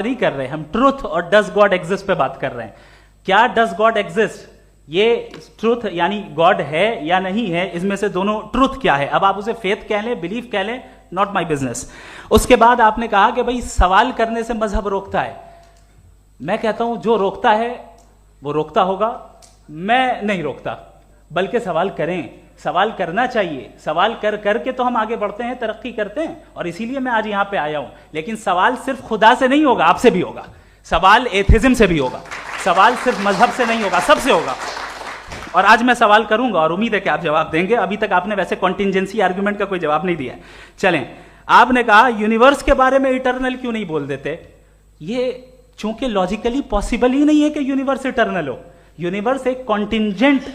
नहीं कर रहे, हम ट्रूथ और डज गॉड एग्जिस्ट पे बात कर रहे हैं। क्या डज गॉड एग्जिस्ट, ये ट्रूथ यानी गॉड है या नहीं है, इसमें से दोनों ट्रूथ क्या है। अब आप उसे फेथ कह लें, बिलीफ कह लें, नॉट माई बिजनेस। उसके बाद आपने कहा कि भाई सवाल करने से मजहब रोकता है। मैं कहता हूं जो रोकता है वो रोकता होगा, मैं नहीं रोकता, बल्कि सवाल करें, सवाल करना चाहिए। सवाल कर करके तो हम आगे बढ़ते हैं, तरक्की करते हैं, और इसीलिए मैं आज यहां पे आया हूं। लेकिन सवाल सिर्फ खुदा से नहीं होगा, आपसे भी होगा। सवाल एथिज्म से भी होगा, सवाल सिर्फ मजहब से नहीं होगा, सबसे होगा। और आज मैं सवाल करूंगा और उम्मीद है कि आप जवाब देंगे। अभी तक आपने वैसे कॉन्टिंजेंसी आर्गुमेंट का कोई जवाब नहीं दिया। चलें, आपने कहा यूनिवर्स के बारे में इटर्नल क्यों नहीं बोल देते। ये चूंकि लॉजिकली पॉसिबल ही नहीं है कि यूनिवर्स इटर्नल हो। यूनिवर्स एक कॉन्टिंजेंट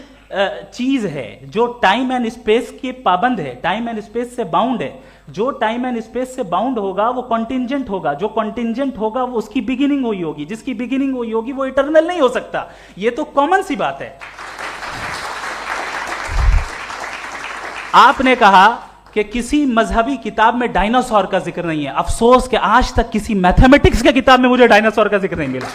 चीज है जो टाइम एंड स्पेस की पाबंद है, टाइम एंड स्पेस से बाउंड है। जो टाइम एंड स्पेस से बाउंड होगा वो कॉन्टिंजेंट होगा, जो कॉन्टिंजेंट होगा वो उसकी बिगिनिंग हुई होगी, जिसकी बिगिनिंग हुई होगी वो इटर्नल नहीं हो सकता। ये तो कॉमन सी बात है। आपने कहा कि किसी मजहबी किताब में डायनासोर का जिक्र नहीं है। अफसोस कि आज तक किसी मैथमेटिक्स की किताब में मुझे डायनासोर का जिक्र नहीं मिला।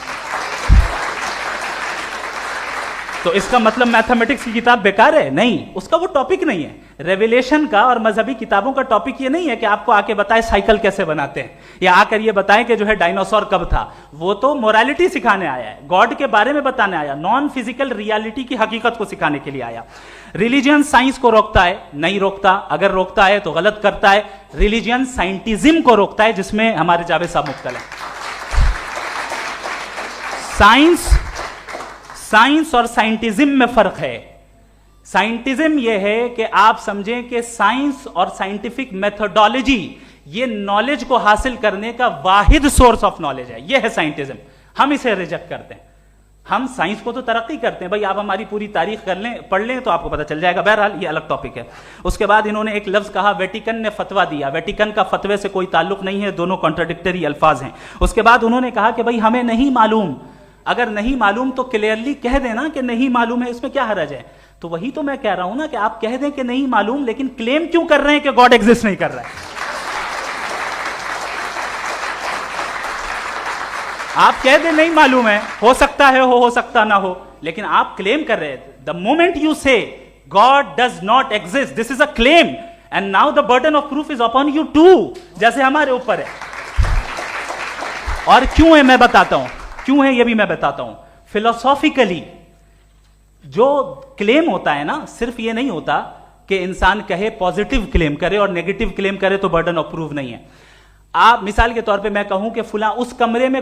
तो इसका मतलब मैथमेटिक्स की किताब बेकार है? नहीं, उसका वो टॉपिक नहीं है। रेवलेशन का और मजहबी किताबों का टॉपिक ये नहीं है कि आपको आके बताए साइकिल कैसे बनाते हैं, या आकर ये बताएं कि जो है डायनासोर कब था। वो तो मोरालिटी सिखाने आया है, गॉड के बारे में बताने आया, नॉन फिजिकल रियलिटी की हकीकत को सिखाने के लिए आया। रिलीजियन साइंस को रोकता है? नहीं रोकता। अगर रोकता है तो गलत करता है। रिलीजियन साइंटिज्म को रोकता है, जिसमें हमारे जावेद साहब मुब्तला है। साइंस और साइंटिज्म में फर्क है। साइंटिज्म यह है कि आप समझें कि साइंस और साइंटिफिक मेथोडोलॉजी ये नॉलेज को हासिल करने का वाहिद सोर्स ऑफ नॉलेज है। यह है साइंटिज्म। हम इसे रिजेक्ट करते हैं। हम साइंस को तो तरक्की करते हैं, भाई आप हमारी पूरी तारीख कर लें, पढ़ लें तो आपको पता चल जाएगा। बहरहाल ये अलग टॉपिक है। उसके बाद इन्होंने एक लफ्ज कहा, वेटिकन ने फतवा दिया। वेटिकन का फतवे से कोई ताल्लुक नहीं है, दोनों कॉन्ट्राडिक्टरी अल्फाज हैं। उसके बाद उन्होंने कहा कि भाई हमें नहीं मालूम। अगर नहीं मालूम तो क्लियरली कह देना कि नहीं मालूम है, इसमें क्या हर्ज है। तो वही तो मैं कह रहा हूं ना कि आप कह दें कि नहीं मालूम, लेकिन क्लेम क्यों कर रहे हैं कि गॉड एग्जिस्ट नहीं कर रहा है। आप कह दें नहीं मालूम है, हो सकता है हो सकता ना हो, लेकिन आप क्लेम कर रहे हैं। The moment you say God does not exist, this is a claim, and now the burden of proof is upon you to, जैसे हमारे ऊपर है। और क्यों है मैं बताता हूं, क्यों है ये भी मैं बताता हूं। फिलोसॉफिकली जो क्लेम होता है ना, सिर्फ ये नहीं होता कि इंसान कहे पॉजिटिव क्लेम करे और नेगेटिव क्लेम करे तो बर्डन ऑफ प्रूफ नहीं है। आप मिसाल के तौर पे मैं कहूं कि फुला उस कमरे में